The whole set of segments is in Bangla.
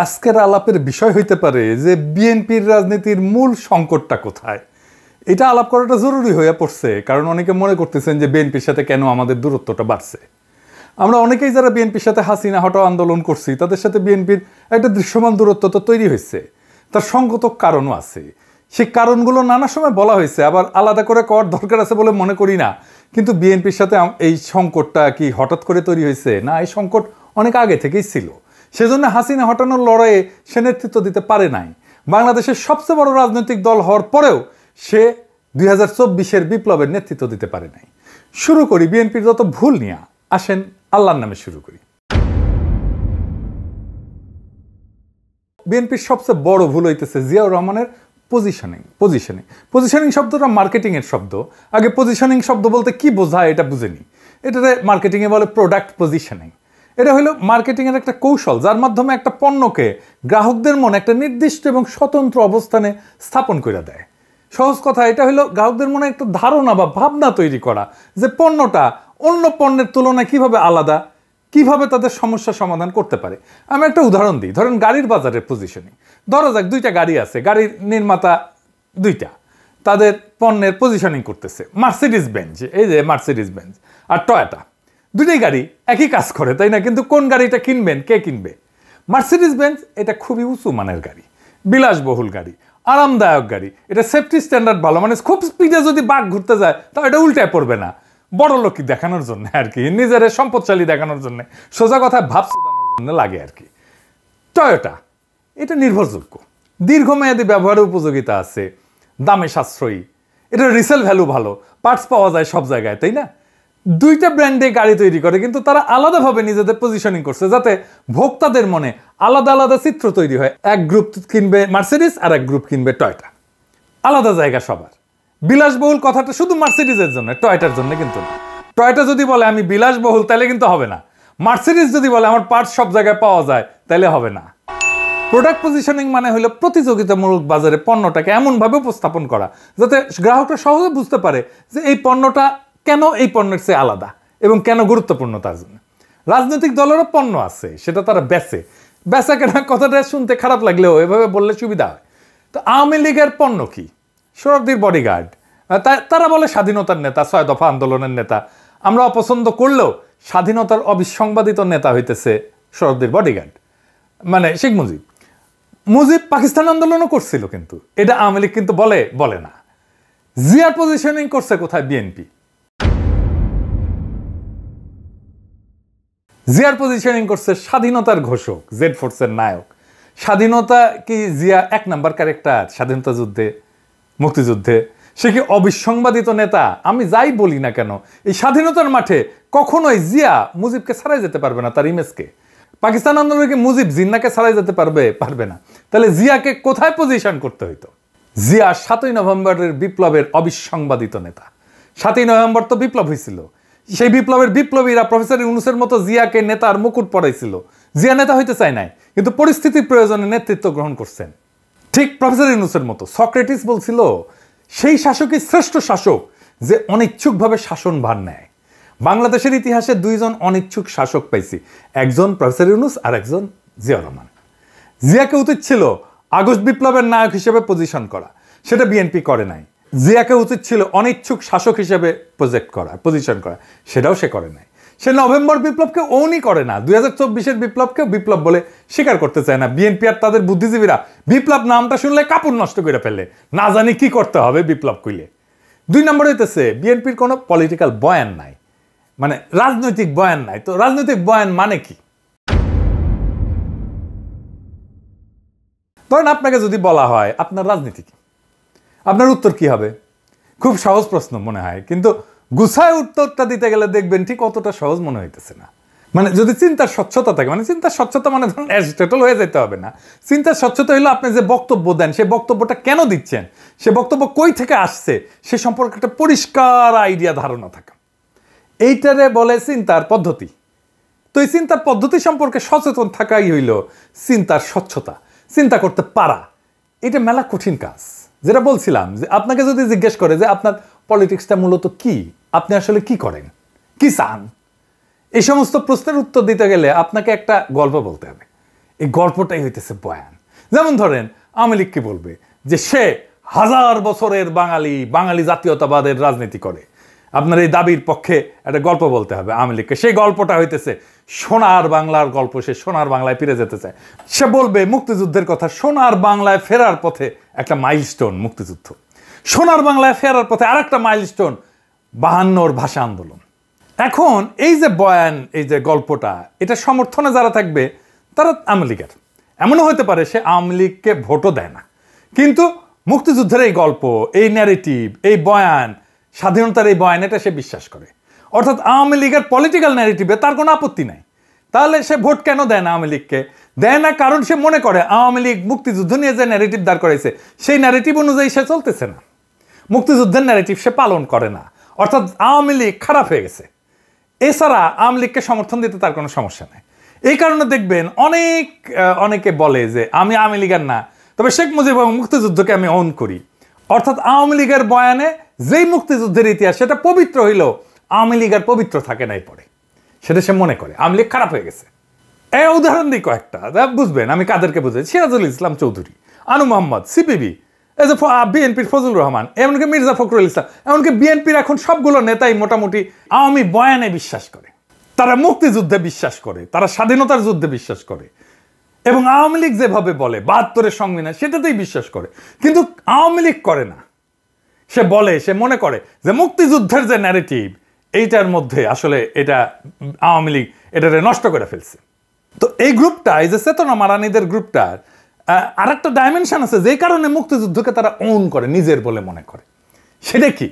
আজকের আলাপের বিষয় হইতে পারে যে বিএনপির রাজনীতির মূল সংকটটা কোথায়। এটা আলাপ করাটা জরুরি হয়ে পড়ছে, কারণ অনেকে মনে করতেছেন যে বিএনপির সাথে কেন আমাদের দূরত্বটা বাড়ছে। আমরা অনেকেই যারা বিএনপির সাথে হাসিনা হটাও আন্দোলন করছি, তাদের সাথে বিএনপির একটা দৃশ্যমান দূরত্ব তো তৈরি হয়েছে। তার সঙ্গত কারণও আছে, সেই কারণগুলো নানা সময় বলা হয়েছে, আবার আলাদা করে করার দরকার আছে বলে মনে করি না। কিন্তু বিএনপির সাথে এই সংকটটা কি হঠাৎ করে তৈরি হয়েছে? না, এই সংকট অনেক আগে থেকেই ছিল। সেজন্য হাসিনা হটানোর লড়াইয়ে সে নেতৃত্ব দিতে পারে নাই। বাংলাদেশের সবচেয়ে বড় রাজনৈতিক দল হওয়ার পরেও সে 2024-এর বিপ্লবের নেতৃত্ব দিতে পারে নাই। শুরু করি বিএনপির যত ভুল নিয়ে। আসেন আল্লাহর নামে শুরু করি। বিএনপির সবচেয়ে বড় ভুল হইতেছে জিয়াউর রহমানের পজিশনিং শব্দটা মার্কেটিংয়ের শব্দ। আগে পজিশনিং শব্দ বলতে কি বোঝায় এটা বুঝেনি। এটাতে মার্কেটিংয়ে বলে প্রোডাক্ট পজিশনিং। এটা হলো মার্কেটিংয়ের একটা কৌশল, যার মাধ্যমে একটা পণ্যকে গ্রাহকদের মনে একটা নির্দিষ্ট এবং স্বতন্ত্র অবস্থানে স্থাপন করে দেয়। সহজ কথা, এটা হলো গ্রাহকদের মনে একটা ধারণা বা ভাবনা তৈরি করা যে পণ্যটা অন্য পণ্যের তুলনায় কিভাবে আলাদা, কিভাবে তাদের সমস্যা সমাধান করতে পারে। আমি একটা উদাহরণ দিই। ধরেন গাড়ির বাজারের পজিশনিং। ধরা যাক দুইটা গাড়ি আছে, গাড়ির নির্মাতা দুইটা, তাদের পণ্যের পজিশনিং করতেছে। মার্সিডিজ বেঞ্জ, এই যে মার্সিডিজ বেঞ্জ আর টয়োটা, দুইটাই গাড়ি একই কাজ করে, তাই না? কিন্তু কোন গাড়িটা কিনবেন, কে কিনবে? মার্সিডিজ বেঞ্জ এটা খুবই উঁচু মানের গাড়ি, বিলাসবহুল গাড়ি, আরামদায়ক গাড়ি, এটা সেফটি স্ট্যান্ডার্ড ভালো, মানে খুব স্পিডে যদি বাঘ ঘুরতে যায় তাও এটা উল্টায় পড়বে না। বড় লোক দেখানোর জন্য আর কি, নিজের সম্পদশালী দেখানোর জন্য, সোজা কথায় ভাব শোধানোর জন্য লাগে আর কি। টয়োটা এটা নির্ভরযোগ্য, দীর্ঘমেয়াদী ব্যবহারের উপযোগিতা আছে, দামে সাশ্রয়ী, এটা রিসেল ভ্যালু ভালো, পার্টস পাওয়া যায় সব জায়গায়, তাই না? দুইটা ব্র্যান্ডে গাড়ি তৈরি করে, কিন্তু তারা আলাদাভাবে নিজেদের পজিশনিং করছে যাতে ভোক্তাদের মনে আলাদা আলাদা চিত্র তৈরি হয়। এক গ্রুপ কিনবে মার্সিডিজ আর এক গ্রুপ কিনবে টয়োটা, আলাদা জায়গা সবার। বিলাসবহুল কথাটা শুধু মার্সিডিজের জন্য, টয়োটার জন্য কিন্তু না। টয়োটা যদি বলে আমি বিলাসবহুল তাহলে কিন্তু হবে না। মার্সিডিজ যদি বলে আমার পার্টস সব জায়গায় পাওয়া যায় তাহলে হবে না। প্রোডাক্ট পজিশনিং মানে হলো প্রতিযোগিতামূলক বাজারে পণ্যটাকে এমনভাবে উপস্থাপন করা যাতে গ্রাহকরা সহজে বুঝতে পারে যে এই পণ্যটা কেন এই পণ্যের চেয়ে আলাদা এবং কেন গুরুত্বপূর্ণ তার জন্য। রাজনৈতিক দলেরও পণ্য আছে, সেটা তারা বেচা কেনা কথাটা শুনতে খারাপ লাগলেও এভাবে বললে সুবিধা হয়। তো আওয়ামী লীগের পণ্য কি? শরফদির বডিগার্ড। তারা বলে স্বাধীনতার নেতা, 6 দফা আন্দোলনের নেতা। আমরা অপছন্দ করলেও স্বাধীনতার অবিসংবাদিত নেতা হইতেছে শরফদির বডিগার্ড, মানে শেখ মুজিব পাকিস্তান আন্দোলনও করছিল, কিন্তু এটা আওয়ামী লীগ কিন্তু বলে না। জিয়ার পজিশনিং করছে কোথায়? বিএনপি। জিয়ার পজিশনিং করছে স্বাধীনতার ঘোষক, জেড ফোর্সের নায়ক। স্বাধীনতা কি জিয়া 1 নাম্বার ক্যারেক্টার স্বাধীনতা যুদ্ধে, মুক্তিযুদ্ধে? সে কি অবিসংবাদিত নেতা? আমি যাই বলি না কেন, এই স্বাধীনতার মাঠে কখনোই জিয়া মুজিবকে ছাড়াই যেতে পারবে না, তার ইমেজকে। পাকিস্তান আন্দোলনে কি মুজিব জিন্নাকে ছাড়াই যেতে পারবে না? তাহলে জিয়াকে কোথায় পজিশন করতে হইতো? জিয়া 7ই নভেম্বরের বিপ্লবের অবিসংবাদিত নেতা। 7ই নভেম্বর তো বিপ্লব হয়েছিল, সেই বিপ্লবের বিপ্লবীরা প্রফেসর ইউনূসের মতো জিয়াকে নেতার মুকুট পরাইছিল। জিয়া নেতা হইতে চায় নাই, কিন্তু পরিস্থিতির প্রয়োজনে নেতৃত্ব গ্রহণ করছেন, ঠিক প্রফেসর ইউনূসের মতো। সক্রেটিস বলছিল সেই শাসকই শ্রেষ্ঠ শাসক যে অনিচ্ছুকভাবে শাসনভার নেয়। বাংলাদেশের ইতিহাসে 2 জন অনিচ্ছুক শাসক পাইছি, একজন প্রফেসর ইউনূস আর একজন জিয়াউর রহমান। জিয়াকে উচিত ছিল আগস্ট বিপ্লবের নায়ক হিসেবে পজিশন করা, সেটা বিএনপি করে নাই। জিয়াকে উচিত ছিল অনিচ্ছুক শাসক হিসেবে পজিশন করা, সেটাও সে করে নাই। সে নভেম্বর বিপ্লবকে ওনই করে না, 2024-এর বিপ্লবকেও বিপ্লব বলে স্বীকার করতে চায় না। বিএনপি আর তাদের বুদ্ধিজীবীরা বিপ্লব নামটা শুনলে কাপড় নষ্ট করে ফেলে, না জানি কি করতে হবে বিপ্লব কইলে। 2 নম্বর হইতেছে বিএনপির কোনো পলিটিক্যাল বয়ান নাই, মানে রাজনৈতিক বয়ান নাই। তো রাজনৈতিক বয়ান মানে কি? ধরেন আপনাকে যদি বলা হয় আপনার রাজনীতি কি, আপনার উত্তর কি হবে? খুব সহজ প্রশ্ন মনে হয়, কিন্তু গুছায় উত্তরটা দিতে গেলে দেখবেন ঠিক অতটা সহজ মনে হইতেছে না। মানে যদি চিন্তার স্বচ্ছতা থাকে, মানে চিন্তার স্বচ্ছতা মানে ধরুন অ্যারিস্টটল হয়ে যেতে হবে না। চিন্তার স্বচ্ছতা হলো আপনি যে বক্তব্য দেন, সেই বক্তব্যটা কেন দিচ্ছেন, সে বক্তব্য কই থেকে আসছে, সে সম্পর্কে একটা পরিষ্কার আইডিয়া, ধারণা থাকা। এইটারে বলে চিন্তার পদ্ধতি। তো এই চিন্তার পদ্ধতি সম্পর্কে সচেতন থাকাই হইল চিন্তার স্বচ্ছতা। চিন্তা করতে পারা এটা মেলা কঠিন কাজ। যেটা বলছিলাম যে আপনাকে যদি জিজ্ঞেস করে যে আপনার পলিটিক্সটা মূলত কি, আপনি আসলে কি করেন, কি চান, এই সমস্ত প্রশ্নের উত্তর দিতে গেলে আপনাকে একটা গল্প বলতে হবে। এই গল্পটাই হইতেছে বয়ান। যেমন ধরেন আওয়ামী লীগ কি বলবে যে সে 1000 বছরের বাঙালি জাতীয়তাবাদের রাজনীতি করে। আপনার এই দাবির পক্ষে একটা গল্প বলতে হবে আওয়ামী লীগকে। সেই গল্পটা হইতেছে সোনার বাংলার গল্প। সে সোনার বাংলায় ফিরে যেতে চায়। সে বলবে মুক্তিযুদ্ধের কথা। সোনার বাংলায় ফেরার পথে একটা মাইলস্টোন মুক্তিযুদ্ধ। সোনার বাংলায় ফেরার পথে আরেকটা মাইলস্টোন 52 ভাষা আন্দোলন। এখন এই যে বয়ান, এই যে গল্পটা, এটা সমর্থনে যারা থাকবে তারা আওয়ামী লীগের। এমনও হতে পারে সে আওয়ামী লীগকে ভোটও দেয় না, কিন্তু মুক্তিযুদ্ধের এই গল্প, এই ন্যারেটিভ, এই বয়ান, স্বাধীনতার এই বয়ান, এটা সে বিশ্বাস করে। অর্থাৎ আওয়ামী লীগের পলিটিক্যাল ন্যারেটিভে তার কোনো আপত্তি নাই। তাহলে সে ভোট কেন দেয় না আওয়ামী লীগকে? দেয় না কারণ সে মনে করে আওয়ামী লীগ মুক্তিযুদ্ধ নিয়ে যে ন্যারেটিভ দাঁড় করাইছে সেই ন্যারেটিভ অনুযায়ী সে চলতেছে না। মুক্তিযুদ্ধের ন্যারেটিভ সে পালন করে না। অর্থাৎ আওয়ামী লীগ খারাপ হয়ে গেছে। এছাড়া আওয়ামী লীগকে সমর্থন দিতে তার কোনো সমস্যা নেই। এই কারণে দেখবেন অনেকে বলে যে আমি আওয়ামী লীগের না, তবে শেখ মুজিব এবং মুক্তিযুদ্ধকে আমি অন করি। অর্থাৎ আওয়ামী লীগের বয়ানে যেই মুক্তিযুদ্ধের ইতিহাস সেটা পবিত্র হইলেও আওয়ামী লীগ আর পবিত্র থাকে নাই পরে, সেটা সে মনে করে আওয়ামী লীগ খারাপ হয়ে গেছে। এই উদাহরণ দিই কয়েকটা, বুঝবেন আমি কাদেরকে বুঝাই। সিরাজুল ইসলাম চৌধুরী, আনু মোহাম্মদ, সিপিবি, এই যে বিএনপির ফজলুর রহমান, এমনকি মির্জা ফখরুল ইসলাম, এমনকি বিএনপির এখন সবগুলো নেতাই মোটামুটি আওয়ামী বয়ানে বিশ্বাস করে। তারা মুক্তিযুদ্ধে বিশ্বাস করে, তারা স্বাধীনতার যুদ্ধে বিশ্বাস করে, এবং আওয়ামী লীগ যেভাবে বলে 72-এর সংবিধান সেটাতেই বিশ্বাস করে। কিন্তু আওয়ামী লীগ করে না। সে বলে, সে মনে করে যে মুক্তিযুদ্ধের যে ন্যারেটিভ এইটার মধ্যে আসলে এটা আওয়ামী লীগ এটারে নষ্ট করে ফেলছে। তো এই গ্রুপটা, এই যে চেতনা মারানিদের গ্রুপটার আর একটা ডাইমেনশন আছে যেই কারণে মুক্তিযুদ্ধকে তারা ওন করে, নিজের বলে মনে করে। সেটা কি?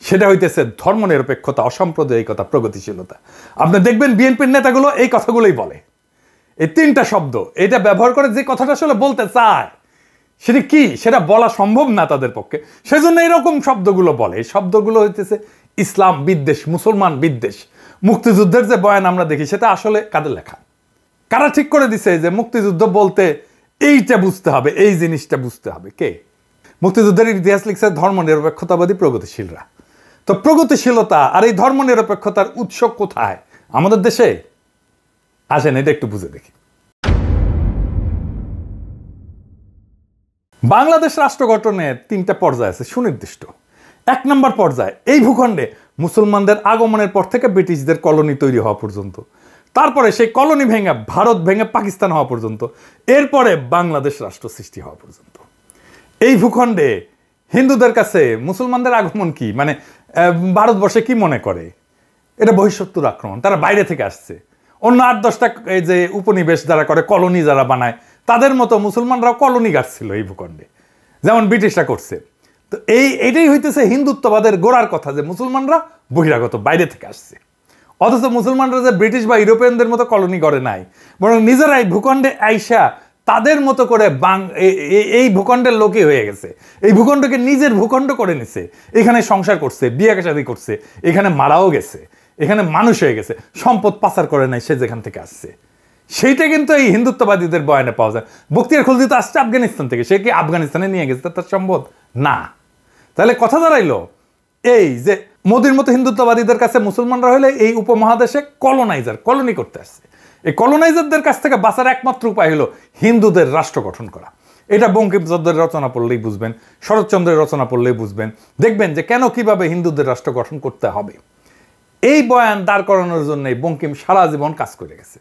সেটা হইতেছে ধর্মনিরপেক্ষতা, অসাম্প্রদায়িকতা, প্রগতিশীলতা। আপনি দেখবেন বিএনপির নেতাগুলো এই কথাগুলোই বলে। এই 3টা শব্দ এটা ব্যবহার করে যে কথাটা আসলে বলতে চায় সেটা কি সেটা বলা সম্ভব না তাদের পক্ষে, সেজন্য এরকম শব্দগুলো বলে। এই শব্দগুলো হইতেছে ইসলাম বিদ্বেষ, মুসলমান বিদ্বেষ। মুক্তিযুদ্ধের যে বয়ান আমরা দেখি সেটা আসলে কাদের লেখা? কারা ঠিক করে দিছে যে মুক্তিযুদ্ধ বলতে এইটা বুঝতে হবে, এই জিনিসটা বুঝতে হবে? কে? মুক্তিযুদ্ধের ইতিহাস লিখছে ধর্মনিরপেক্ষতাবাদী প্রগতিশীলরা। তো প্রগতিশীলতা আর এই ধর্মনিরপেক্ষতার উৎস কোথায়? আমাদের দেশে। আসেন এটা একটু বুঝে দেখি। বাংলাদেশ রাষ্ট্র গঠনের 3টা পর্যায় আছে সুনির্দিষ্ট। 1 নম্বর পর্যায়, এই ভূখণ্ডে মুসলমানদের আগমনের পর থেকে ব্রিটিশদের কলোনি তৈরি হওয়া পর্যন্ত, তারপরে সেই কলোনি ভেঙে ভারত ভেঙে পাকিস্তান হওয়া পর্যন্ত, এরপরে বাংলাদেশ রাষ্ট্র সৃষ্টি হওয়া পর্যন্ত। এই ভূখণ্ডে হিন্দুদের কাছে মুসলমানদের আগমন কি, মানে ভারতবর্ষে কি মনে করে? এটা বহিঃশত্রুর আক্রমণ, তারা বাইরে থেকে আসছে। অন্য 8-10টা এই যে উপনিবেশ যারা করে, কলোনি যারা বানায়, তাদের মতো মুসলমানরাও কলোনি গাড়ছিল এই ভূখণ্ডে, যেমন ব্রিটিশরা করছে। তো এইটাই হইতেছে হিন্দুত্ববাদের গোড়ার কথা, যে মুসলমানরা বহিরাগত, বাইরে থেকে আসছে। অথচ মুসলমানরা যে ব্রিটিশ বা ইউরোপিয়ানদের মতো কলোনি করে নাই, বরং নিজেরাই ভূখণ্ডে আইসা তাদের মতো করে এই ভূখণ্ডের লোকই হয়ে গেছে। এই ভূখণ্ডকে নিজের ভূখণ্ড করে নিছে, এখানে সংসার করছে, বিয়ে শাদী করছে, এখানে মারাও গেছে, এখানে মানুষ হয়ে গেছে, সম্পদ পাচার করে নাই সে যেখান থেকে আসছে। সেইটা কিন্তু এই হিন্দুত্ববাদীদের বয়ানে পাওয়া যায়। বখতিয়ার খলজি তো আসছে আফগানিস্তান থেকে, সে কি আফগানিস্তানে নিয়ে গেছে তার সম্পদ? না। তাহলে কথা দাঁড়াইলো এই যে মোদির মতো হিন্দুত্ববাদীদের কাছে মুসলমানরা হলে এই উপমহাদেশে কলোনি করতে আসছে। এই কলোনাইজারদের কাছ থেকে বাঁচার একমাত্র উপায় হলো হিন্দুদের রাষ্ট্র গঠন করা। এটা বঙ্কিমচন্দ্রের রচনা পড়লেই বুঝবেন, শরৎচন্দ্রের রচনা পড়লেই বুঝবেন। দেখবেন যে কেন কিভাবে হিন্দুদের রাষ্ট্র গঠন করতে হবে। এই বয়ান দাঁড় করানোর জন্যই বঙ্কিম সারা জীবন কাজ করে গেছে।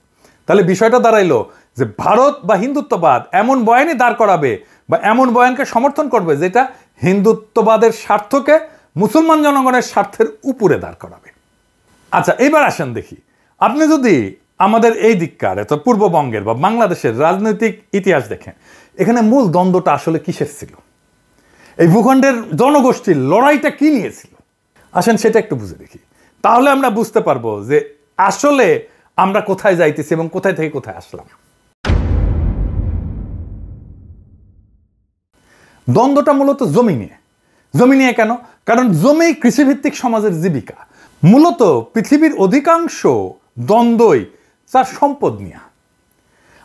তাহলে বিষয়টা দাঁড়াইলো যে ভারত বা হিন্দুত্ববাদ এমন বয়ানই দাঁড় করাবে বা এমন বয়ানকে সমর্থন করবে যেটা হিন্দুত্ববাদের স্বার্থকে মুসলমান জনগণের স্বার্থের উপরে দাঁড় করাবে। আচ্ছা, এবার আসেন দেখি, আপনি যদি আমাদের এই দিককার এত পূর্ববঙ্গের বা বাংলাদেশের রাজনৈতিক ইতিহাস দেখেন, এখানে মূল দ্বন্দ্বটা আসলে কিসের ছিল? এই ভূখণ্ডের জনগোষ্ঠীর লড়াইটা কি নিয়েছিল? আসেন সেটা একটু বুঝে দেখি, তাহলে আমরা বুঝতে পারবো যে আসলে আমরা কোথায় যাইতেছি এবং কোথায় থেকে কোথায় আসলাম। দ্বন্দ্বটা মূলত জমি নিয়ে। জমি নিয়ে কেন? কারণ জমি কৃষিভিত্তিক সমাজের জীবিকা। মূলত পৃথিবীর অধিকাংশ দ্বন্দ্বই তার সম্পদ নিয়ে।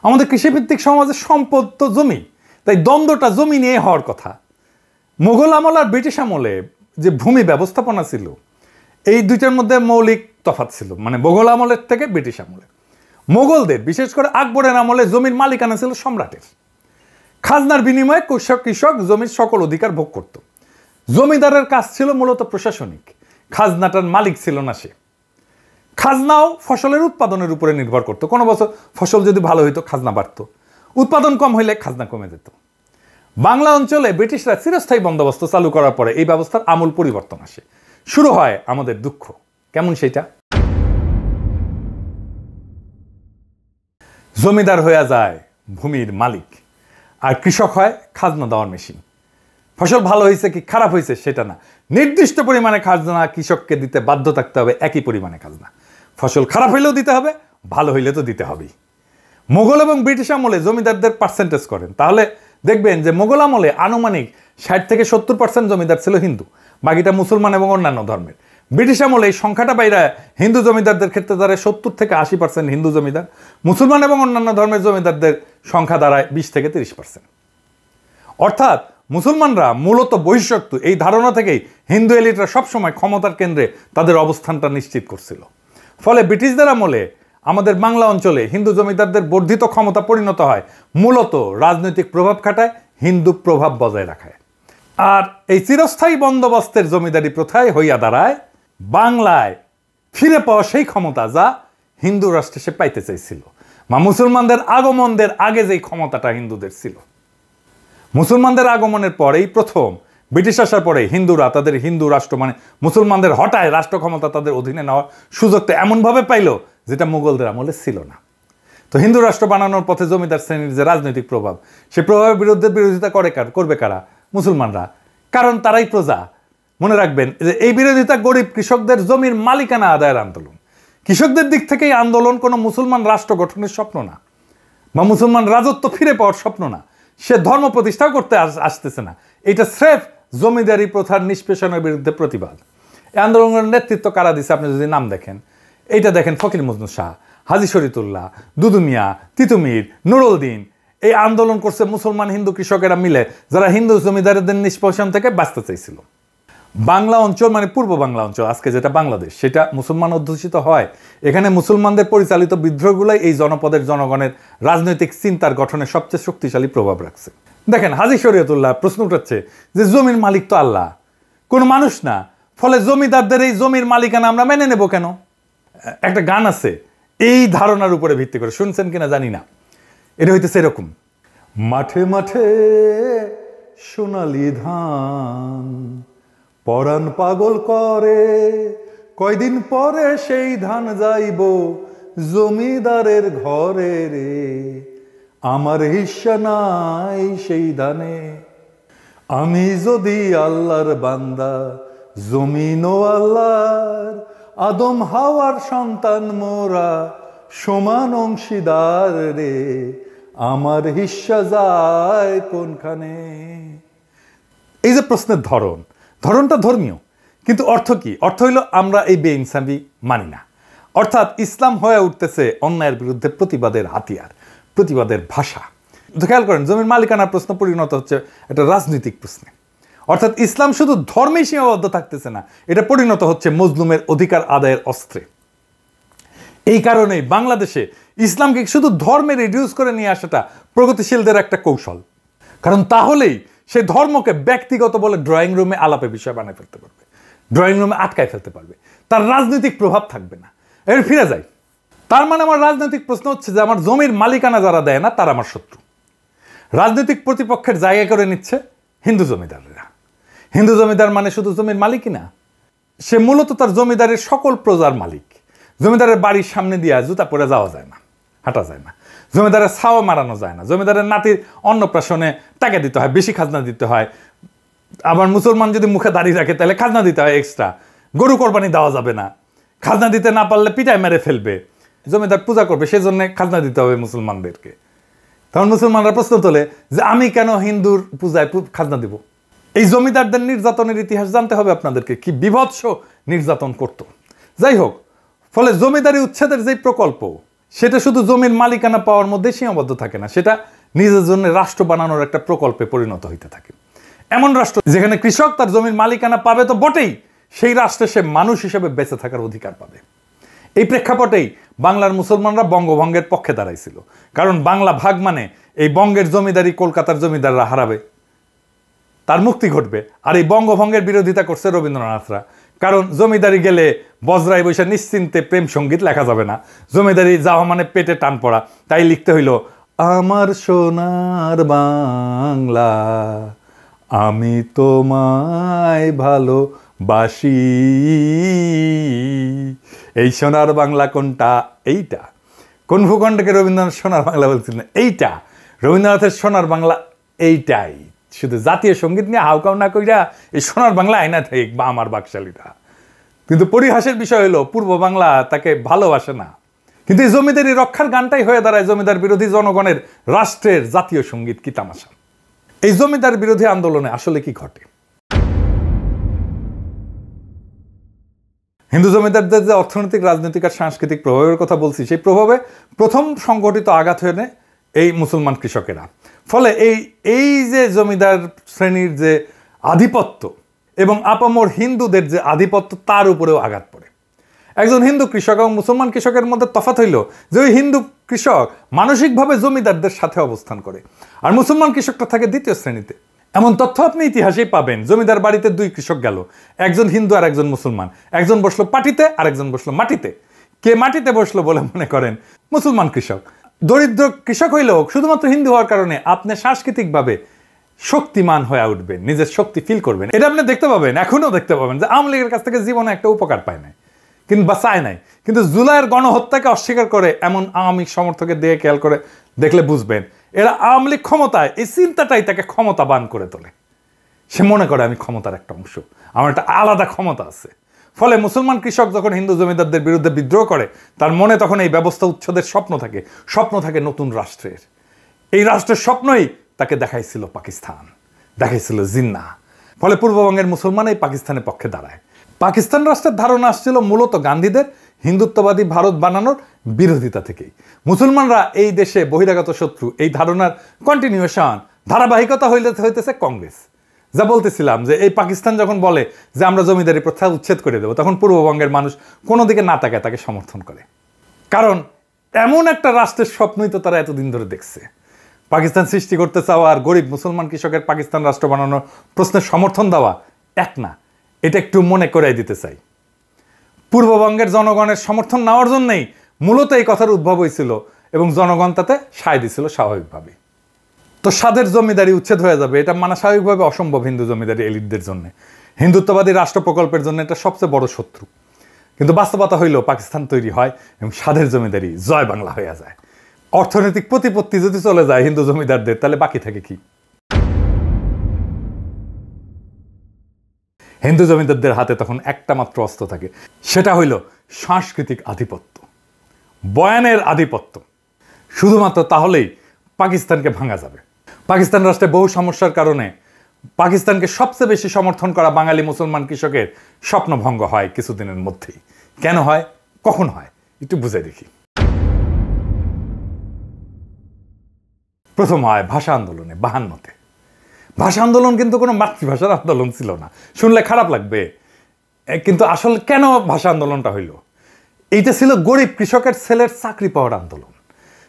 আমাদের কৃষিভিত্তিক সমাজের সম্পদ তো জমি, তাই দ্বন্দ্বটা জমি নিয়ে হওয়ার কথা। মোগল আমল আর ব্রিটিশ আমলে যে ভূমি ব্যবস্থাপনা ছিল, এই দুইটার মধ্যে মৌলিক তফাৎ ছিল, মানে মোগল আমলের থেকে ব্রিটিশ আমলে। মোগলদের বিশেষ করে আকবরের আমলে জমির মালিকানা ছিল সম্রাটের। খাজনার বিনিময়ে কৃষক জমির সকল অধিকার ভোগ করত। জমিদারের কাজ ছিল মূলত প্রশাসনিক, খাজনাটার মালিক ছিল না সে। খাজনাও ফসলের উৎপাদনের উপরে নির্ভর করত। কোনো বছর ফসল যদি ভালো হইতো খাজনা বাড়তো, উৎপাদন কম হইলে খাজনা কমে যেত। বাংলা অঞ্চলে ব্রিটিশরা চিরস্থায়ী বন্দোবস্ত চালু করার পরে এই ব্যবস্থার আমূল পরিবর্তন আসে। শুরু হয় আমাদের দুঃখ। কেমন সেটা? জমিদার হয়ে যায় ভূমির মালিক, আর কৃষক হয় খাজনা দেওয়ার মেশিন। ফসল ভালো হয়েছে কি খারাপ হয়েছে সেটা না, নির্দিষ্ট পরিমাণে খাজনা কৃষককে দিতে বাধ্য থাকতে হবে, একই পরিমাণে খাজনা। ফসল খারাপ হইলেও দিতে হবে, ভালো হইলে তো দিতে হবেই। মোগল এবং ব্রিটিশ আমলে জমিদারদের পার্সেন্টেজ করেন, তাহলে দেখবেন যে মোগল আমলে আনুমানিক 60 থেকে 70% জমিদার ছিল হিন্দু, বাকিটা মুসলমান এবং অন্যান্য ধর্মের। ব্রিটিশ আমলে এই সংখ্যাটা বাইরে হিন্দু জমিদারদের ক্ষেত্রে দাঁড়ায় 70 থেকে 80% হিন্দু জমিদার, মুসলমান এবং অন্যান্য ধর্মের জমিদারদের সংখ্যা দাঁড়ায় 20 থেকে 30%। অর্থাৎ মুসলমানরা মূলত বহিঃশত্রু, এই ধারণা থেকেই হিন্দু এলিটরা সবসময় ক্ষমতার কেন্দ্রে তাদের অবস্থানটা নিশ্চিত করছিল। ফলে ব্রিটিশদের আমলে আমাদের বাংলা অঞ্চলে হিন্দু জমিদারদের বর্ধিত ক্ষমতা পরিণত হয় মূলত রাজনৈতিক প্রভাব খাটায়, হিন্দু প্রভাব বজায় রাখায়। আর এই চিরস্থায়ী বন্দোবস্তের জমিদারি প্রথায় হইয়া দাঁড়ায় বাংলায় ফিরে পাওয়া সেই ক্ষমতা যা হিন্দু রাষ্ট্রে সে পাইতে চাইছিল, বা মুসলমানদের আগমনদের আগে যেই ক্ষমতাটা হিন্দুদের ছিল। মুসলমানদের আগমনের পরেই প্রথম, ব্রিটিশ আসার পরে হিন্দুরা তাদের হিন্দু রাষ্ট্র মানে মুসলমানদের হটায় রাষ্ট্র ক্ষমতা তাদের অধীনে নেওয়ার সুযোগটা এমনভাবে পাইল যেটা মুঘলদের আমলে ছিল না। তো হিন্দু রাষ্ট্র বানানোর পথে জমিদার শ্রেণীর যে রাজনৈতিক প্রভাব, সেই প্রভাবের বিরোধিতা করবে কারা? মুসলমানরা, কারণ তারাই প্রজা। মনে রাখবেন যে এই বিরোধিতা গরিব কৃষকদের জমির মালিকানা আদায়ের আন্দোলন। কৃষকদের দিক থেকে এই আন্দোলন কোনো মুসলমান রাষ্ট্র গঠনের স্বপ্ন না, বা মুসলমান রাজত্ব ফিরে পাওয়ার স্বপ্ন না, সে ধর্ম প্রতিষ্ঠাও করতে আসতেছে না। এটা স্রেফ জমিদারি প্রথার নিষ্পেষণের বিরুদ্ধে প্রতিবাদ। এই আন্দোলনের নেতৃত্ব কারা দিছে আপনি যদি নাম দেখেন, এইটা দেখেন ফকির মজনু শাহ, হাজী শরীয়তুল্লাহ, দুদু মিয়া, তিতুমির, নুরুদ্দিন। এই আন্দোলন করছে মুসলমান হিন্দু কৃষকেরা মিলে, যারা হিন্দু জমিদারদের নিষ্পেষণ থেকে বাঁচতে চাইছিল। বাংলা অঞ্চল মানে পূর্ব বাংলা অঞ্চল, আজকে যেটা বাংলাদেশ, সেটা মুসলমান অধ্যুষিত হয়। এখানে মুসলমানদের পরিচালিত বিদ্রোহগুলাই এই জনপদের জনগণের রাজনৈতিক চিন্তার গঠনে সবচেয়ে শক্তিশালী প্রভাব রাখছে। দেখেন হাজী শরীয়তুল্লাহ প্রশ্ন উঠাচ্ছে যে জমির মালিক তো আল্লাহ, কোনো মানুষ না, ফলে জমিদারদের এই জমির মালিকানা আমরা মেনে নেব কেন? একটা গান আছে এই ধারণার উপরে ভিত্তি করে, শুনছেন কিনা জানি না। এটা হইতেছে এরকম: মাঠে মাঠে সোনালি ধান, পরাণ পাগল করে, কয়দিন পরে সেই ধান যাইব জমিদারের ঘরে রে, আমার হিস্সা নাই সেই ধানে। আমি যদি আল্লাহর বান্দা, জমিন ও আল্লাহর, আদম হাওয়ার সন্তান মোরা, সমান অংশীদার রে, আমার হিস্সা যায় কোনখানে? এই যে প্রশ্নের ধরনটা ধর্মীয়, কিন্তু অর্থ কি? অর্থ হইল আমরা এই বেইনসাফি মানি না। অর্থাৎ ইসলাম হয়ে উঠতেছে অন্যায়ের বিরুদ্ধে প্রতিবাদের হাতিয়ার, প্রতিবাদের ভাষা। খেয়াল করেন, জমির মালিকানার প্রশ্ন পরিণত হচ্ছে একটা রাজনৈতিক প্রশ্নে। অর্থাৎ ইসলাম শুধু ধর্মেই সীমাবদ্ধ থাকতেছে না, এটা পরিণত হচ্ছে মজলুমের অধিকার আদায়ের অস্ত্রে। এই কারণেই বাংলাদেশে ইসলামকে শুধু ধর্মে রিডিউস করে নিয়ে আসাটা প্রগতিশীলদের একটা কৌশল। কারণ তাহলেই সে ধর্মকে ব্যক্তিগত বলে ড্রয়িং রুমে আলাপে বিষয় বানিয়ে ফেলতে পারবে, ড্রয়িং রুমে আটকায় ফেলতে পারবে, তার রাজনৈতিক প্রভাব থাকবে না। এর ফিরে যাই, তার মানে আমার রাজনৈতিক প্রশ্ন হচ্ছে যে আমার জমির মালিকানা যারা দেয় না তারা আমার শত্রু। রাজনৈতিক প্রতিপক্ষের জায়গা করে নিচ্ছে হিন্দু জমিদাররা। হিন্দু জমিদার মানে শুধু জমির মালিকই না, সে মূলত তার জমিদারের সকল প্রজার মালিক। জমিদারের বাড়ির সামনে দিয়ে জুতা পরে যাওয়া যায় না, হাঁটা যায় না, জমিদারের ছাও মারানো যায় না, জমিদারের নাতির অন্নপ্রাশনে টাকা দিতে হয়, বেশি খাজনা দিতে হয়। আবার মুসলমান যদি মুখে দাঁড়িয়ে রাখে তাহলে খাজনা দিতে হয় এক্সট্রা, গরু কোরবানি দেওয়া যাবে না, খাজনা দিতে না পারলে পিটায় মেরে ফেলবে। জমিদার পূজা করবে, সেজন্য খাজনা দিতে হবে মুসলমানদেরকে। তখন মুসলমানরা প্রশ্ন তোলে যে আমি কেন হিন্দুর পূজায় খাজনা দিব? এই জমিদারদের নির্যাতনের ইতিহাস জানতে হবে আপনাদেরকে, কি বিভৎস নির্যাতন করত। যাই হোক, ফলে জমিদারি উচ্ছেদের যে প্রকল্প, সেটা শুধু জমির মালিকানা পাওয়ার মধ্যে সীমাবদ্ধ থাকে না, সেটা নিজের জন্য রাষ্ট্র বানানোর একটা প্রকল্পে পরিণত হইতে থাকে। এমন রাষ্ট্র যেখানে কৃষক তার জমির মালিকানা পাবে তো বটেই, সেই রাষ্ট্রে সে মানুষ হিসেবে বেঁচে থাকার অধিকার পাবে। এই প্রেক্ষাপটেই বাংলার মুসলমানরা বঙ্গভঙ্গের পক্ষে দাঁড়াইছিল, কারণ বাংলা ভাগ মানে এই বঙ্গের জমিদারি কলকাতার জমিদাররা হারাবে, তার মুক্তি ঘটবে। আর এই বঙ্গভঙ্গের বিরোধিতা করছে রবীন্দ্রনাথরা, কারণ জমিদারি গেলে বজরায় বসে নিশ্চিন্তে প্রেম সঙ্গীত লেখা যাবে না, জমিদারি যাওয়া মানে পেটে টান পড়া, তাই লিখতে হইল আমার সোনার বাংলা আমি তোমায় ভালোবাসি। এই সোনার বাংলা কোনটা? এইটা। কোন ভূখণ্ডকে রবীন্দ্রনাথ সোনার বাংলা বলছিলেন? এইটা। রবীন্দ্রনাথের সোনার বাংলা এইটাই। শুধু জাতীয় সঙ্গীত নিয়ে হাউকাউ না কইরা এই সোনার বাংলা আইনা থেকে বা আমার বাকশালীরা। কিন্তু পরিহাসের বিষয় হলো পূর্ব বাংলা তাকে ভালোবাসে না। কিন্তু এই জমিদারি রক্ষার গানটাই হয়ে দাঁড়ায় জমিদার বিরোধী জনগণের রাষ্ট্রের জাতীয় সঙ্গীত। কি তামাশা! এই জমিদার বিরোধী আন্দোলনে আসলে কি ঘটে? হিন্দু জমিদারদের যে অর্থনৈতিক, রাজনৈতিক আর সাংস্কৃতিক প্রভাবের কথা বলছি, সেই প্রভাবে প্রথম সংগঠিত আঘাত হয়ে নেয় এই মুসলমান কৃষকেরা। ফলে এই যে জমিদার শ্রেণীর যে আধিপত্য এবং আপামর হিন্দুদের যে আধিপত্য, তার উপরেও আঘাত পড়ে। একজন হিন্দু কৃষক এবং মুসলমান কৃষকের মধ্যে তফাৎ হইল যে ওই হিন্দু কৃষক মানসিকভাবে জমিদারদের সাথে অবস্থান করে, আর মুসলমান কৃষকটা থাকে দ্বিতীয় শ্রেণীতে। এমন তথ্য আপনি ইতিহাসেই পাবেন। জমিদার বাড়িতে দুই কৃষক গেল, একজন হিন্দু আর একজন মুসলমান। একজন বসলো পাটিতে আর একজন বসলো মাটিতে। কে মাটিতে বসলো বলে মনে করেন? মুসলমান কৃষক। দরিদ্র কৃষক হইলেও শুধুমাত্র হিন্দু হওয়ার কারণে আপনি সাংস্কৃতিকভাবে শক্তিমান হয়ে উঠবেন, নিজের শক্তি ফিল করবেন। এটা আপনি দেখতে পাবেন, এখনো দেখতে পাবেন যে আওয়ামী লীগের কাছ থেকে জীবনে একটা উপকার পায় নাই কিংবা চায় নাই, কিন্তু জুলাইয়ের গণহত্যাকে অস্বীকার করে এমন আওয়ামী সমর্থকের দিয়ে খেয়াল করে দেখলে বুঝবেন এরা আওয়ামী লীগ ক্ষমতায়, এই চিন্তাটাই তাকে ক্ষমতাবান করে তোলে। সে মনে করে আমি ক্ষমতার একটা অংশ, আমার একটা আলাদা ক্ষমতা আছে। ফলে মুসলমান কৃষক যখন হিন্দু জমিদারদের বিরুদ্ধে বিদ্রোহ করে, তার মনে তখন এই ব্যবস্থা উচ্ছেদের স্বপ্ন থাকে, স্বপ্ন থাকে নতুন রাষ্ট্রের। এই রাষ্ট্রের স্বপ্নই তাকে দেখাইছিল পাকিস্তান, দেখাইছিল জিন্নাহ। ফলে পূর্ববঙ্গের মুসলমান এই পাকিস্তানের পক্ষে দাঁড়ায়। পাকিস্তান রাষ্ট্রের ধারণা আসছিল মূলত গান্ধীদের হিন্দুত্ববাদী ভারত বানানোর বিরোধিতা থেকেই। মুসলমানরা এই দেশে বহিরাগত শত্রু, এই ধারণার কন্টিনিউশন, ধারাবাহিকতা হইতেছে কংগ্রেস। যা বলতেছিলাম যে এই পাকিস্তান যখন বলে যে আমরা জমিদারি প্রথা উচ্ছেদ করে দেবো, তখন পূর্ববঙ্গের মানুষ কোনো দিকে না তাকায় তাকে সমর্থন করে, কারণ এমন একটা রাষ্ট্রের স্বপ্নই তো তারা এতদিন ধরে দেখছে। পাকিস্তান সৃষ্টি করতে চাওয়া আর গরিব মুসলমান কৃষকের পাকিস্তান রাষ্ট্র বানানোর প্রশ্নের সমর্থন দেওয়া এক না, এটা একটু মনে করাই দিতে চাই। পূর্ববঙ্গের জনগণের সমর্থন নেওয়ার জন্যই মূলত এই কথার উদ্ভব হয়েছিল এবং জনগণ তাতে সায় দিছিল স্বাভাবিকভাবে। তো স্বাদের জমিদারি উচ্ছেদ হয়ে যাবে, এটা মানা স্বাভাবিকভাবে অসম্ভব জমিদারি এলিটদের জন্য। হিন্দুত্ববাদী রাষ্ট্র প্রকল্পের জন্য এটা সবচেয়ে বড় শত্রু। কিন্তু বাস্তবতা হইল পাকিস্তান তৈরি হয় এবং স্বাদের জমিদারি জয় বাংলা হয়ে যায়। অর্থনৈতিক প্রতিপত্তি যদি চলে যায় হিন্দু জমিদারদের, তাহলে বাকি থাকে কি? হিন্দু জমিদারদের হাতে তখন একটা মাত্র অস্ত্র থাকে, সেটা হইল সাংস্কৃতিক আধিপত্য, বয়ানের আধিপত্য। শুধুমাত্র তাহলেই পাকিস্তানকে ভাঙা যাবে। পাকিস্তান রাষ্ট্রে বহু সমস্যার কারণে পাকিস্তানকে সবচেয়ে বেশি সমর্থন করা বাঙালি মুসলমান কৃষকের স্বপ্নভঙ্গ হয় কিছুদিনের মধ্যেই। কেন হয়, কখন হয়, একটু বুঝে দেখি। প্রথম হয় ভাষা আন্দোলনে 52-তে। ভাষা আন্দোলন কিন্তু কোনো মাতৃভাষার আন্দোলন ছিল না, শুনলে খারাপ লাগবে, কিন্তু আসলে কেন ভাষা আন্দোলনটা হইল? এইটা ছিল গরিব কৃষকের ছেলের চাকরি পাওয়ার আন্দোলন।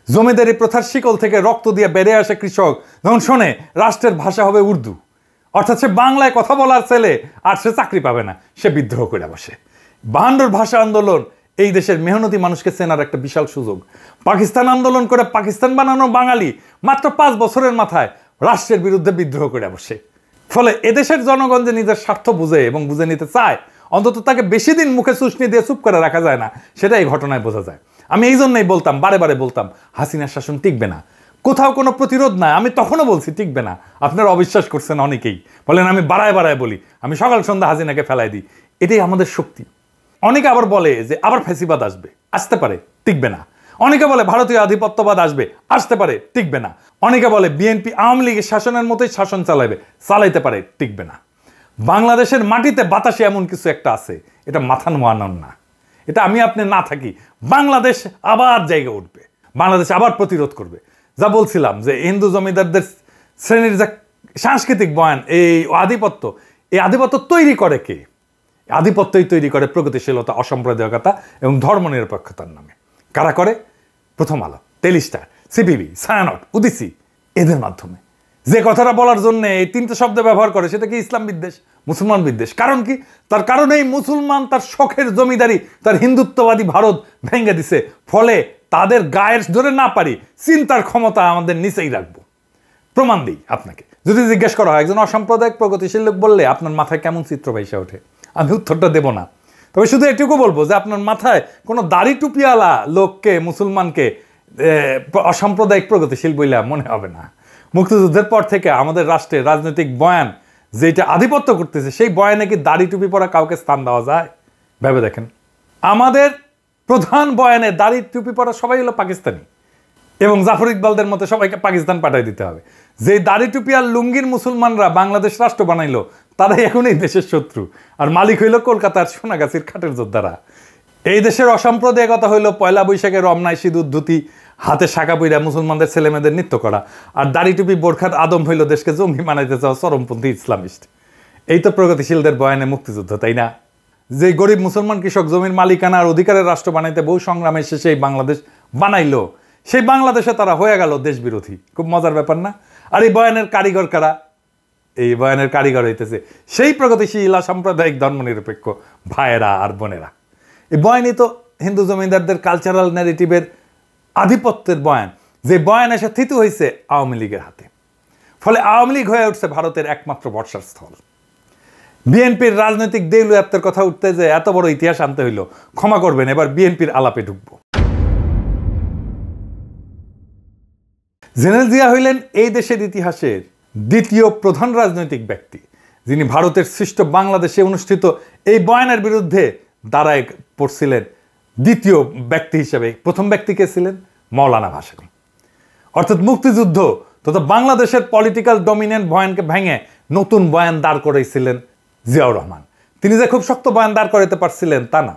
জমিদারি প্রথার শিকল থেকে রক্ত দিয়ে বেড়ে আসে কৃষক যখন শোনে রাষ্ট্রের ভাষা হবে উর্দু, অর্থাৎ সে বাংলায় কথা বলার ছেলে আর সে চাকরি পাবে না, সে বিদ্রোহ করে বসে। 52-র ভাষা আন্দোলন এই দেশের মেহনতি মানুষকে চেনার একটা বিশাল সুযোগ। পাকিস্তান আন্দোলন করে পাকিস্তান বানানো বাঙালি মাত্র 5 বছরের মাথায় রাষ্ট্রের বিরুদ্ধে বিদ্রোহ করে বসে। ফলে এদেশের জনগণ যে নিজের স্বার্থ বুঝে এবং বুঝে নিতে চায়, অন্তত তাকে বেশি দিন মুখে চুষনি দিয়ে চুপ করে রাখা যায় না, সেটা এই ঘটনায় বোঝা যায়। আমি এই জন্যই বলতাম, বারে বারে বলতাম, হাসিনার শাসন টিকবে না, কোথাও কোনো প্রতিরোধ নাই। আমি তখনও বলছি টিকবে না, আপনারা অবিশ্বাস করছেন অনেকেই, বলেন আমি বাড়ায় বাড়ায় বলি, আমি সকাল সন্ধ্যা হাসিনাকে ফেলাই দিই। এটাই আমাদের শক্তি। অনেকে আবার বলে যে আবার ফ্যাসিবাদ আসবে, আসতে পারে, টিকবে না। অনেকে বলে ভারতীয় আধিপত্যবাদ আসবে, আসতে পারে, টিকবে না। অনেকে বলে বিএনপি আওয়ামী লীগের শাসনের মতোই শাসন চালাইতে পারে, টিকবে না। বাংলাদেশের মাটিতে বাতাসে এমন কিছু একটা আছে, এটা মাথা নোয়ানোর না। এটা আমি আপনি না থাকি, বাংলাদেশ আবার জায়গা উঠবে, বাংলাদেশ আবার প্রতিরোধ করবে। যা বলছিলাম যে হিন্দু জমিদারদের শ্রেণীর যা সাংস্কৃতিক বয়ান, এই আধিপত্য তৈরি করে কে? আধিপত্যই তৈরি করে প্রগতিশীলতা, অসাম্প্রদায়িকতা এবং ধর্মনিরপেক্ষতার নামে। কারা করে? প্রথম আলো, টেলিস্টার, সিপিবি, ছায়ানট, উদিসি, এদের মাধ্যমে। যে কথাটা বলার জন্য এই তিনটে শব্দ ব্যবহার করে সেটা কি ইসলাম বিদ্বেষ, মুসলমান বিদ্বেষ। কারণ কি? তার কারণে এই মুসলমান তার শখের জমিদারি, তার হিন্দুত্ববাদী ভারত ভেঙে দিছে। ফলে তাদের গায়ের ধরে না পারি চিন্তার ক্ষমতা আমাদের নিচেই রাখবো। প্রমাণ দিই আপনাকে। যদি জিজ্ঞেস করা হয় একজন অসাম্প্রদায়িক প্রগতিশীল লোক বললে আপনার মাথায় কেমন চিত্র ভেসে ওঠে, আমি উত্তরটা দেব না। তবে শুধু এটুকু বলবো যে আপনার মাথায় কোনো দাড়ি টুপিওয়ালা লোককে, মুসলমানকে অসাম্প্রদায়িক প্রগতিশীল বইলা মনে হবে না। মুক্তিযুদ্ধের পর থেকে আমাদের রাষ্ট্রের রাজনৈতিক বয়ান যেটা আধিপত্য করতেছে, সেই বয়ানে কি দাড়ি টুপি পরা কাউকে স্থান দেওয়া যায়? ভেবে দেখেন। আমাদের প্রধান বয়ানে দাড়ি টুপি পরা সবাই হলো পাকিস্তানি, এবং জাফর ইকবালদের মতো সবাইকে পাকিস্তান পাঠিয়ে দিতে হবে। যে দাড়ি টুপি আর লুঙ্গির মুসলমানরা বাংলাদেশ রাষ্ট্র বানাইলো, তারাই এখন এই দেশের শত্রু। আর মালিক হইল কলকাতার সোনাগাছির খাটের যোদ্ধারা। এই দেশের অসাম্প্রদায়িকতা হইল পয়লা বৈশাখে রমনায় সিঁদুর ধুতি, হাতে শাখা পইরা মুসলমানদের ছেলেমেয়েদের নৃত্য করা। আর দাড়ি টুপি বোরখার আদম হইল দেশকে জঙ্গি বানাইতে চাওয়া চরমপন্থী ইসলামিস্ট। এই তো প্রগতিশীলদের বয়ানে মুক্তিযুদ্ধ, তাই না? যে গরিব মুসলমান কৃষক জমির মালিকানা আর অধিকারের রাষ্ট্র বানাইতে বহু সংগ্রামে শেষে এই বাংলাদেশ বানাইলো, সেই বাংলাদেশে তারা হয়ে গেল দেশ বিরোধী। খুব মজার ব্যাপার না? আর এই বয়ানের কারিগর কারা? এই বয়ানের কারিগর হইতেছে সেই প্রগতিশীল সাম্প্রদায়িক ধর্মনিরপেক্ষ ভাইয়েরা আর বোনেরা। এই বয়ানই তো হিন্দু জমিদারদের কালচারাল ন্যারেটিভের আধিপত্যের বয়ান, যে বয়ান এসে থিতু হয়েছে আওয়ামী লীগের হাতে। ফলে আওয়ামী লীগ হয়ে উঠছে ভারতের একমাত্র বর্ষার স্থল। বিএনপির রাজনৈতিক দেউলিয়াত্বের কথা উঠতে যে এত বড় ইতিহাস আনতে হইল, ক্ষমা করবেন, এবার বিএনপির আলাপে ঢুকবো। জেনারেল জিয়া হইলেন এই দেশের ইতিহাসের দ্বিতীয় প্রধান রাজনৈতিক ব্যক্তি, যিনি ভারতের সৃষ্ট বাংলাদেশে অনুষ্ঠিত এই বয়ানের বিরুদ্ধে দাঁড়ায় পড়ছিলেন দ্বিতীয় ব্যক্তি হিসেবে। প্রথম ব্যক্তি কে ছিলেন? মৌলানা ভাসানী। অর্থাৎ মুক্তিযুদ্ধ তথা বাংলাদেশের পলিটিক্যাল ডমিনেন্ট বয়ানকে ভেঙে নতুন বয়ান দাঁড় করাইছিলেন জিয়াউর রহমান। তিনি যে খুব শক্ত বয়ান দাঁড় করাতে পারছিলেন তা না,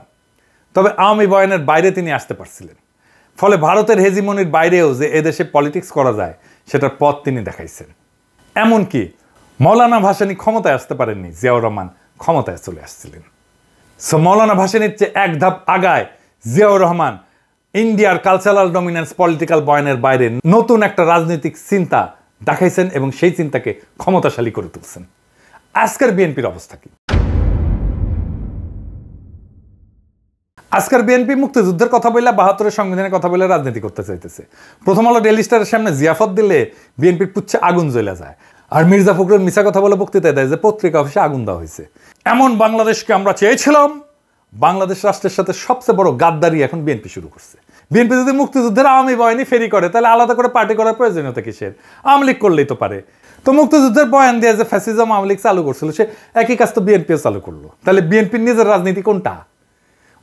তবে আওয়ামী বয়ানের বাইরে তিনি আসতে পারছিলেন। ফলে ভারতের হেজিমনির বাইরেও যে এদেশে পলিটিক্স করা যায় সেটার পথ তিনি দেখাইছেন। এমনকি মৌলানা ভাসানী ক্ষমতায় আসতে পারেননি, জিয়াউর রহমান ক্ষমতায় চলে আসছিলেন। সো মৌলানা ভাসানীর চেয়ে এক ধাপ আগায় জিয়াউর রহমান ইন্ডিয়ার কালচারাল ডমিনেন্স পলিটিক্যাল বয়ানের বাইরে নতুন একটা রাজনৈতিক চিন্তা দেখাইছেন এবং সেই চিন্তাকে ক্ষমতাশালী করে তুলছেন। আজকের বিএনপির অবস্থা কি? আজকের বিএনপি মুক্তিযুদ্ধের কথা বললে, ৭২-এর সংবিধানের কথা বলে রাজনীতি করতে চাইতেছে। প্রথম আলো ডেইলি স্টারের সামনে জিয়াফত দিলে বিএনপির পুচ্ছে আগুন জ্বলে যায়। আর মির্জা ফখরুল মিছা কথা বলে বক্তৃতা দেয় যে পত্রিকা অফিসে আগুন দেওয়া হয়েছে। এমন বাংলাদেশকে আমরা চেয়েছিলাম। বাংলাদেশ রাষ্ট্রের সাথে সবচেয়ে বড় গাদ্দারি এখন বিএনপি শুরু করছে। বিএনপি যদি মুক্তিযুদ্ধের আওয়ামী বয়ানই ফেরি করে, তাহলে আলাদা করে পার্টি করার প্রয়োজনীয়তা কিসের? আওয়ামী লীগ করলেই তো পারে। তো মুক্তিযুদ্ধের বয়ান দিয়ে যে ফ্যাসিজম আওয়ামী লীগ চালু করছিল, সে একই কাজ তো বিএনপিও চালু করলো। তাহলে বিএনপির নিজের রাজনীতি কোনটা?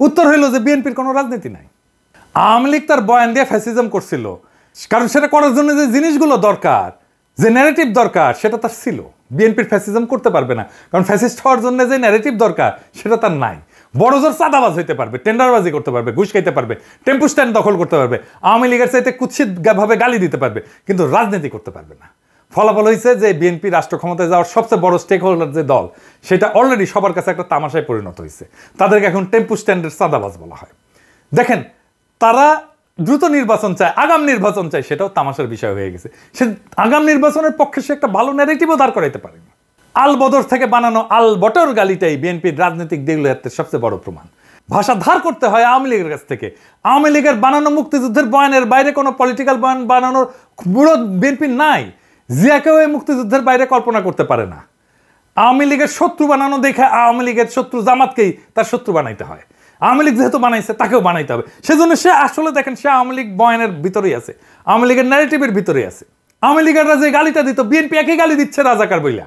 উত্তর হইল যে বিএনপির কোনো রাজনীতি নাই। আওয়ামী লীগ তার বয়ান দিয়ে ফ্যাসিজম করছিল, কারণ সেটা করার জন্য যে জিনিসগুলো দরকার, যে ন্যারেটিভ দরকার, সেটা তার ছিল। বিএনপির ফ্যাসিজম করতে পারবে না, কারণ ফ্যাসিস্ট হওয়ার জন্য যে ন্যারেটিভ দরকার সেটা তার নাই। বড় জোর চাঁদাবাজ হইতে পারবে, টেন্ডারবাজি করতে পারবে, ঘুষ খাইতে পারবে, টেম্পু স্ট্যান্ড দখল করতে পারবে, আওয়ামী লীগের চাইতে কুৎসিত ভাবে গালি দিতে পারবে, কিন্তু রাজনীতি করতে পারবে না। ফলাফল হয়েছে যে বিএনপি রাষ্ট্র ক্ষমতায় যাওয়ার সবচেয়ে বড় স্টেক হোল্ডার যে দল, সেটা অলরেডি সবার কাছে একটা তামাশায় পরিণত হয়েছে। তাদেরকে এখন টেম্পু স্ট্যান্ডের চাঁদাবাজ বলা হয়। দেখেন, তারা দ্রুত নির্বাচন চায়, আগাম নির্বাচন চায়, সেটাও তামাশার বিষয় হয়ে গেছে। সে আগাম নির্বাচনের পক্ষে সে একটা ভালো ন্যারেটিভও দাঁড় করাইতে পারেনি। আল বদর থেকে বানানো আল বটর গালিটাই বিএনপির রাজনৈতিক দেউলিয়াত্বের সবচেয়ে বড় প্রমাণ। ভাষা ধার করতে হয় আওয়ামী লীগের কাছ থেকে। আওয়ামী লীগের বানানো মুক্তিযুদ্ধের বয়ানের বাইরে কোনো পলিটিক্যাল বয়ান বানানোর বুড়ো বিএনপির নাই। জিয়াকেও এই মুক্তিযুদ্ধের বাইরে কল্পনা করতে পারে না। আওয়ামী লীগের শত্রু বানানো দেখে আওয়ামী লীগের শত্রু জামাতকেই তার শত্রু বানাইতে হয়। আওয়ামী লীগ যেহেতু বানাইছে, তাকেও বানাইতে হবে। সেজন্য সে আসলে দেখেন, সে আওয়ামী লীগ বয়ানের ভিতরেই আছে, আওয়ামী লীগের ন্যারেটিভের ভিতরেই আছে। আওয়ামী লীগেররা যে গালিটা দিত, বিএনপি একই গালি দিচ্ছে রাজাকার বইলা।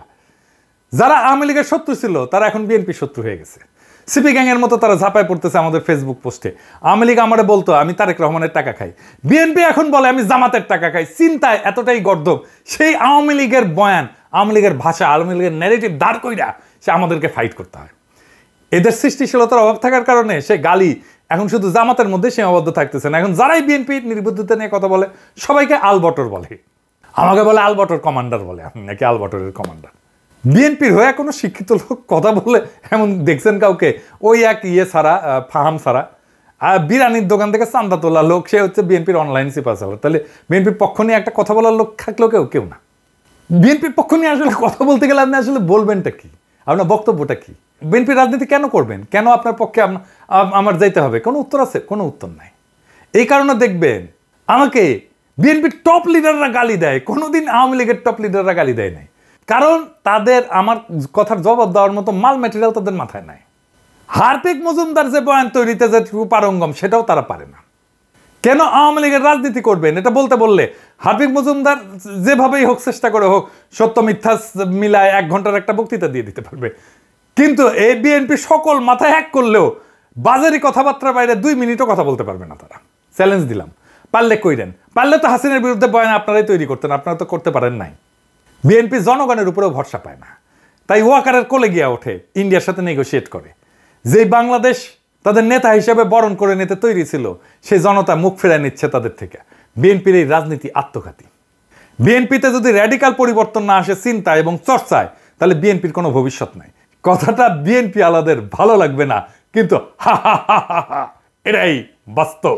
যারা আওয়ামী লীগের শত্রু ছিল, তারা এখন বিএনপি শত্রু হয়ে গেছে। সিপি গ্যাংয়ের মতো তারা ঝাঁপায় পড়তেছে আমাদের ফেসবুক পোস্টে। আওয়ামী লীগ আমারে বলতো আমি তারেক রহমানের টাকা খাই, বিএনপি এখন বলে আমি জামাতের টাকা খাই। চিন্তায় এতটাই গর্দভ, সেই আওয়ামী লীগের বয়ান, আওয়ামী লীগের ভাষা, আওয়ামী লীগের ন্যারেটিভ দাঁড় কইরা সে আমাদেরকে ফাইট করতে হয়। এদের সৃষ্টিশীলতার অভাব থাকার কারণে সে গালি এখন শুধু জামাতের মধ্যে সীমাবদ্ধ থাকতেছে না। এখন যারাই বিএনপি নির্বুদ্ধিতা নিয়ে কথা বলে, সবাইকে আলবটর বলে। আমাকে বলে আলবটর কমান্ডার বলে, আমি নাকি আলবটরের কমান্ডার। বিএনপির হয়ে কোনো শিক্ষিত লোক কথা বলে এমন দেখছেন কাউকে? ওই এক ছাড়া, ফাহাম ছাড়া, আর বিরিয়ানির দোকান থেকে চান্দা তোলা লোক, সে হচ্ছে বিএনপির অনলাইন সিপাচালার। তাহলে বিএনপির পক্ষ নিয়ে একটা কথা বলার লোক থাকলেও কেউ না। বিএনপির পক্ষ নিয়ে আসলে কথা বলতে গেলে আপনি আসলে বলবেনটা কি? আপনার বক্তব্যটা কি? বিএনপির রাজনীতি কেন করবেন? কেন আপনার পক্ষে আমার যাইতে হবে? কোনো উত্তর আছে? কোনো উত্তর নাই। এই কারণে দেখবেন আমাকে বিএনপির টপ লিডাররা গালি দেয়, কোনোদিন আওয়ামী লীগের টপ লিডাররা গালি দেয় নাই। কারণ তাদের আমার কথার জবাব দেওয়ার মতো মাল ম্যাটেরিয়াল তাদের মাথায় নাই। হার্পিক মজুমদার যে বয়ান তৈরিতে যে পারঙ্গম, সেটাও তারা পারে না। কেন আওয়ামী লীগের রাজনীতি করবেন এটা বলতে বললে হার্পিক মজুমদার যেভাবেই হোক, চেষ্টা করে হোক, সত্য মিথ্যা মিলায় 1 ঘন্টার একটা বক্তৃতা দিয়ে দিতে পারবে। কিন্তু এই বিএনপি সকল মাথায় হ্যাক করলেও বাজারি কথাবার্তার বাইরে 2 মিনিটও কথা বলতে পারবে না তারা। চ্যালেঞ্জ দিলাম, পারলে কইরেন। পারলে তো হাসিনার বিরুদ্ধে বয়ান আপনারাই তৈরি করতেন, আপনারা তো করতে পারেন নাই। বিএনপি জনগণের উপরেও ভরসা পায় না, তাই ওয়াকারের কোলে গিয়া ওঠে, ইন্ডিয়ার সাথে নেগোশিয়েট করে। যে বাংলাদেশ তাদের নেতা হিসেবে বরণ করে নিতে তৈরি ছিল, সেই জনতা মুখ ফেরায় নিচ্ছে তাদের থেকে। বিএনপির এই রাজনীতি আত্মঘাতী। বিএনপিতে যদি র্যাডিক্যাল পরিবর্তন না আসে চিন্তা এবং চর্চায়, তাহলে বিএনপির কোনো ভবিষ্যৎ নাই। কথাটা বিএনপি আলাদের ভালো লাগবে না, কিন্তু এটাই বাস্তব।